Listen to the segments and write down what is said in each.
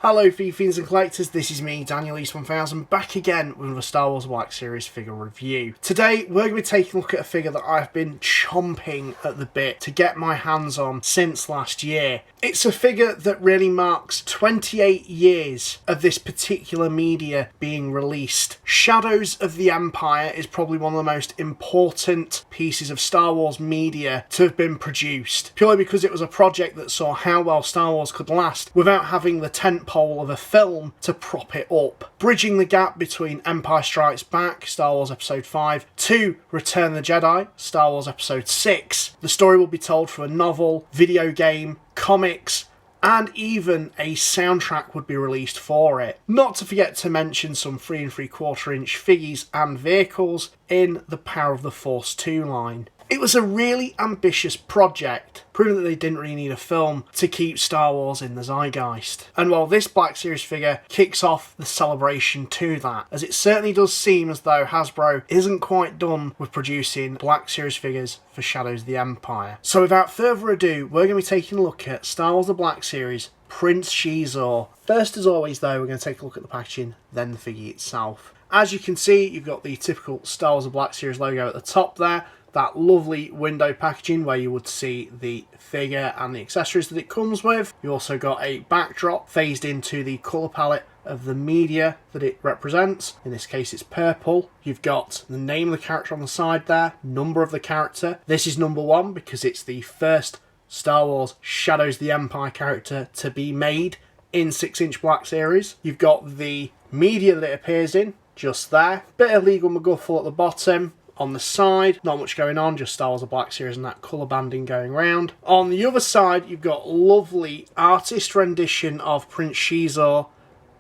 Hello FIGGIE fiends and collectors, this is me, Daniel East 1000, back again with a Star Wars Black Series figure review. Today we're going to be taking a look at a figure that I've been chomping at the bit to get my hands on since last year. It's a figure that really marks 28 years of this particular media being released. Shadows of the Empire is probably one of the most important pieces of Star Wars media to have been produced, purely because it was a project that saw how well Star Wars could last without having the tentpole of a film to prop it up. Bridging the gap between Empire Strikes Back, Star Wars Episode 5, to Return of the Jedi, Star Wars Episode 6. The story will be told through a novel, video game, comics, and even a soundtrack would be released for it. Not to forget to mention some 3 3/4 inch figgies and vehicles in the Power of the Force 2 line. It was a really ambitious project, proving that they didn't really need a film to keep Star Wars in the zeitgeist. And while this Black Series figure kicks off the celebration to that, as it certainly does seem as though Hasbro isn't quite done with producing Black Series figures for Shadows of the Empire. So without further ado, we're going to be taking a look at Star Wars The Black Series Prince Xizor. First, as always though, we're going to take a look at the packaging, then the figure itself. As you can see, you've got the typical Star Wars The Black Series logo at the top there. That lovely window packaging where you would see the figure and the accessories that it comes with. You also got a backdrop phased into the colour palette of the media that it represents. In this case it's purple. You've got the name of the character on the side there, number of the character. This is number 1 because it's the first Star Wars Shadows of the Empire character to be made in 6-inch Black Series. You've got the media that it appears in just there. Bit of legal MacGuffle at the bottom. On the side, not much going on, just Star Wars The Black Series and that colour banding going round. On the other side, you've got lovely artist rendition of Prince Xizor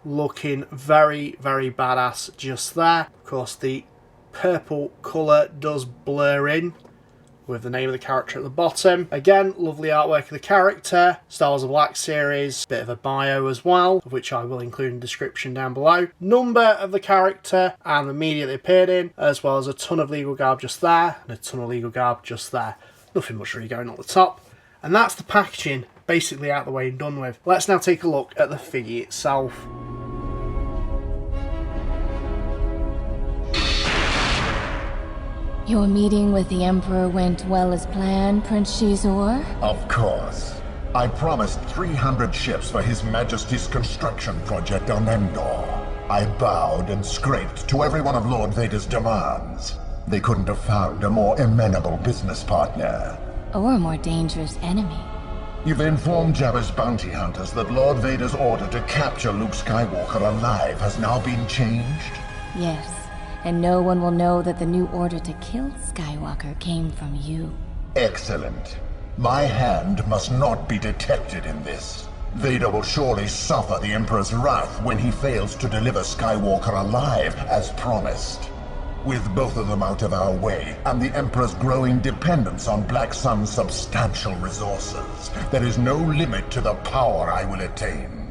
looking very, very badass just there. Of course, the purple colour does blur in with the name of the character at the bottom. Again, lovely artwork of the character. Star Wars The Black Series, bit of a bio as well, of which I will include in the description down below. Number of the character and the media they appeared in, as well as a ton of legal garb just there, and a ton of legal garb just there. Nothing much really going on at the top. And that's the packaging basically out of the way and done with. Let's now take a look at the figure itself. Your meeting with the Emperor went well as planned, Prince Xizor? Of course. I promised 300 ships for His Majesty's construction project on Endor. I bowed and scraped to every one of Lord Vader's demands. They couldn't have found a more amenable business partner. Or a more dangerous enemy. You've informed Jabba's bounty hunters that Lord Vader's order to capture Luke Skywalker alive has now been changed? Yes. And no one will know that the new order to kill Skywalker came from you. Excellent. My hand must not be detected in this. Vader will surely suffer the Emperor's wrath when he fails to deliver Skywalker alive, as promised. With both of them out of our way, and the Emperor's growing dependence on Black Sun's substantial resources, there is no limit to the power I will attain.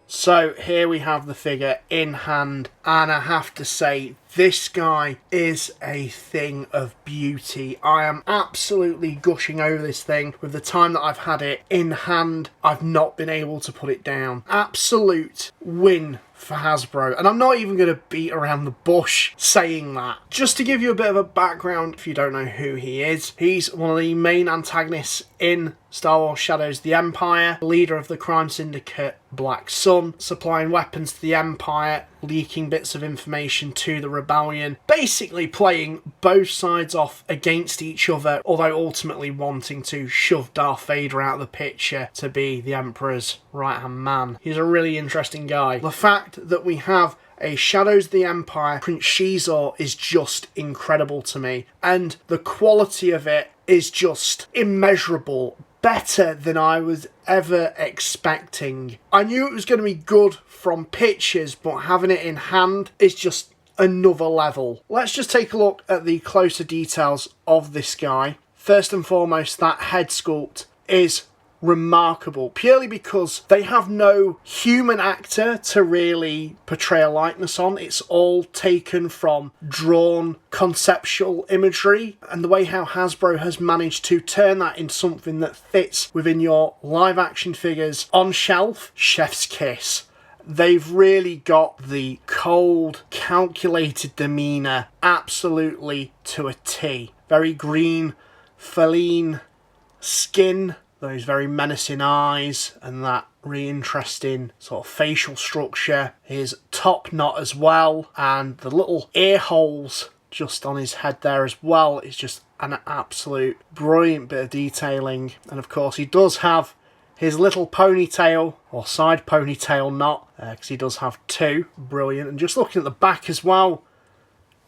So here we have the figure in hand, and I have to say, this guy is a thing of beauty. I am absolutely gushing over this thing. With the time that I've had it in hand, I've not been able to put it down. Absolute win for Hasbro, and I'm not even going to beat around the bush saying that. Just to give you a bit of a background, if you don't know who he is, he's one of the main antagonists in Star Wars Shadows of the Empire, leader of the crime syndicate Black Sun, supplying weapons to the Empire, leaking bits of information to the Rebellion, basically playing both sides off against each other, although ultimately wanting to shove Darth Vader out of the picture to be the Emperor's right-hand man. He's a really interesting guy. The fact that we have a Shadows of the Empire Prince Xizor is just incredible to me, and the quality of it is just immeasurable. Better than I was ever expecting. I knew it was going to be good from pictures, but having it in hand is just another level. Let's just take a look at the closer details of this guy. First and foremost, that head sculpt is remarkable, purely because they have no human actor to really portray a likeness on. It's all taken from drawn conceptual imagery, and the way how Hasbro has managed to turn that into something that fits within your live action figures on shelf, chef's kiss. They've really got the cold, calculated demeanour absolutely to a T. Very green, feline skin, those very menacing eyes, and that really interesting sort of facial structure. His top knot as well, and the little ear holes just on his head there as well is just an absolute brilliant bit of detailing. And of course he does have his little ponytail, or side ponytail knot, because he does have two. Brilliant. And just looking at the back as well,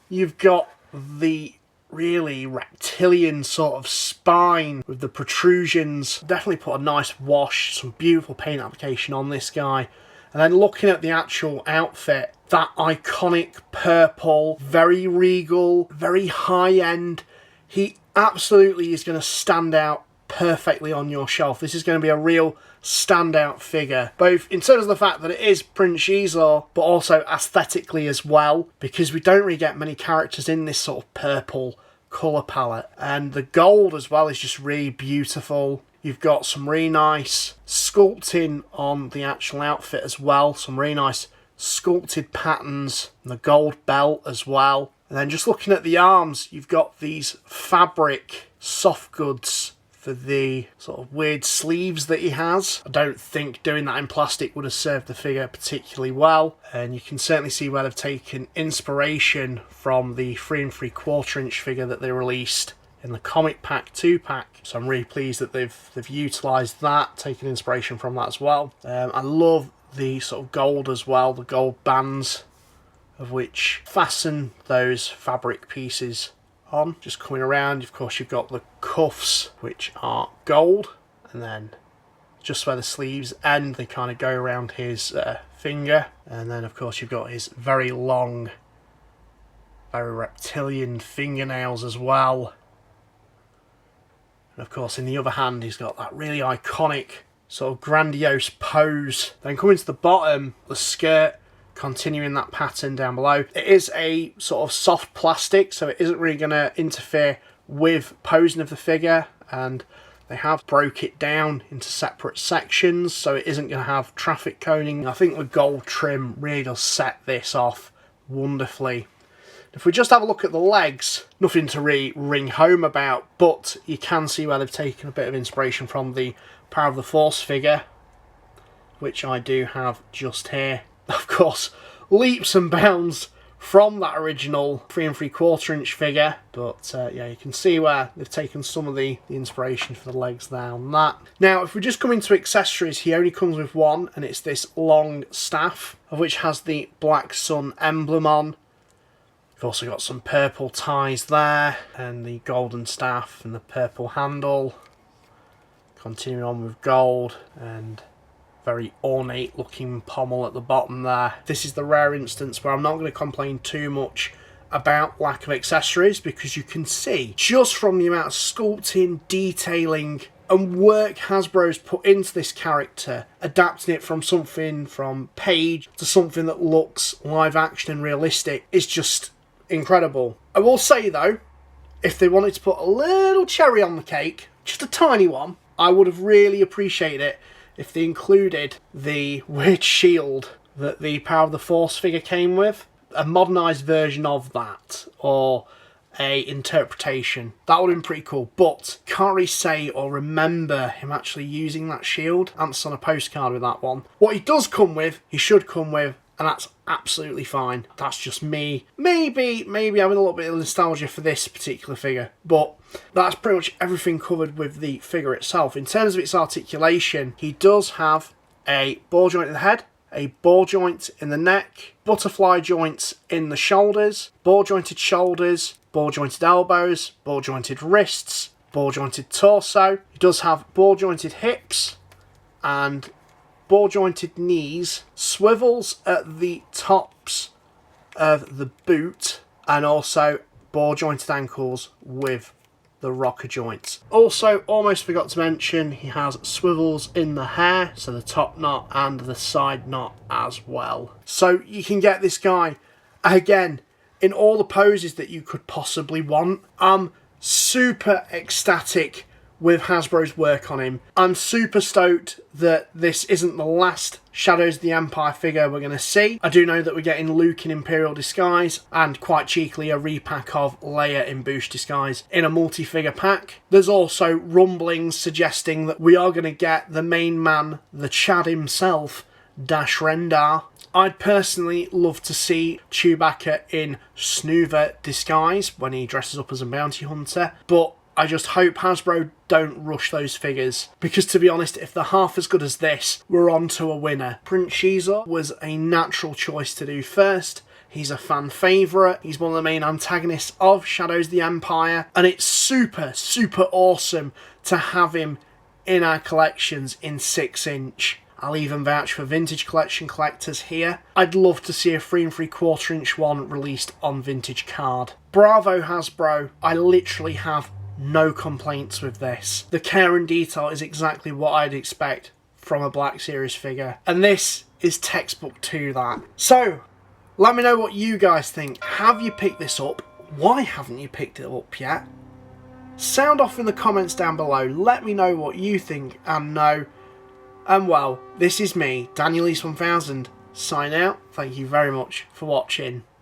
you've got the really reptilian sort of spine with the protrusions. Definitely put a nice wash, some beautiful paint application on this guy. And then looking at the actual outfit, that iconic purple, very regal, very high-end. He absolutely is going to stand out perfectly on your shelf. This is going to be a real standout figure, both in terms of the fact that it is Prince Xizor, but also aesthetically as well, because we don't really get many characters in this sort of purple colour palette. And the gold as well is just really beautiful. You've got some really nice sculpting on the actual outfit as well, some really nice sculpted patterns, and the gold belt as well. And then just looking at the arms, you've got these fabric soft goods for the sort of weird sleeves that he has. I don't think doing that in plastic would have served the figure particularly well, and you can certainly see where they've taken inspiration from the 3 3/4 inch figure that they released in the comic pack 2-pack. So I'm really pleased that they've utilised that, taken inspiration from that as well. I love the sort of gold as well, the gold bands of which fasten those fabric pieces on. Just coming around, of course, you've got the cuffs which are gold, and then just where the sleeves end, they kind of go around his finger. And then of course you've got his very long, very reptilian fingernails as well. And of course in the other hand he's got that really iconic sort of grandiose pose. Then coming to the bottom, the skirt, continuing that pattern down below. It is a sort of soft plastic, so it isn't really going to interfere with posing of the figure, and they have broke it down into separate sections, so it isn't going to have traffic coning. I think the gold trim really does set this off wonderfully. If we just have a look at the legs, nothing to really ring home about, but you can see where they've taken a bit of inspiration from the Power of the Force figure, which I do have just here. Of course, leaps and bounds from that original 3 3/4 inch figure, but yeah, you can see where they've taken some of the inspiration for the legs there on that. Now, if we just come into accessories, he only comes with one, and it's this long staff, of which has the Black Sun emblem on. We've also got some purple ties there, and the golden staff and the purple handle. Continuing on with gold, and very ornate looking pommel at the bottom there. This is the rare instance where I'm not going to complain too much about lack of accessories, because you can see just from the amount of sculpting, detailing and work Hasbro's put into this character, adapting it from something from page to something that looks live action and realistic, is just incredible. I will say though, if they wanted to put a little cherry on the cake, just a tiny one, I would have really appreciated it if they included the weird shield that the Power of the Force figure came with. A modernised version of that, or a interpretation. That would have been pretty cool, but can't really say or remember him actually using that shield. Ant's on a postcard with that one. What he does come with, he should come with, and that's absolutely fine. That's just me. Maybe having a little bit of nostalgia for this particular figure, but that's pretty much everything covered with the figure itself. In terms of its articulation, he does have a ball joint in the head, a ball joint in the neck, butterfly joints in the shoulders, ball jointed shoulders, ball jointed elbows, ball jointed wrists, ball jointed torso. He does have ball jointed hips and ball jointed knees, swivels at the tops of the boot, and also ball jointed ankles with the rocker joints. Also, almost forgot to mention, he has swivels in the hair, so the top knot and the side knot as well. So you can get this guy, again, in all the poses that you could possibly want. I'm super ecstatic with Hasbro's work on him. I'm super stoked that this isn't the last Shadows of the Empire figure we're going to see. I do know that we're getting Luke in Imperial disguise, and quite cheekily a repack of Leia in Boushh disguise in a multi-figure pack. There's also rumblings suggesting that we are going to get the main man, the Chad himself, Dash Rendar. I'd personally love to see Chewbacca in Snuva disguise when he dresses up as a bounty hunter, but I just hope Hasbro don't rush those figures, because to be honest, if they're half as good as this, we're on to a winner. Prince Xizor was a natural choice to do first. He's a fan favourite, he's one of the main antagonists of Shadows of the Empire, and it's super, super awesome to have him in our collections in 6-inch. I'll even vouch for Vintage Collection collectors here. I'd love to see a 3 3/4-inch one released on Vintage Card. Bravo Hasbro, I literally have no complaints with this. The care and detail is exactly what I'd expect from a Black Series figure, and this is textbook to that. So, let me know what you guys think. Have you picked this up? Why haven't you picked it up yet? Sound off in the comments down below. Let me know what you think and know. And well, this is me, Daniel East 1000, sign out. Thank you very much for watching.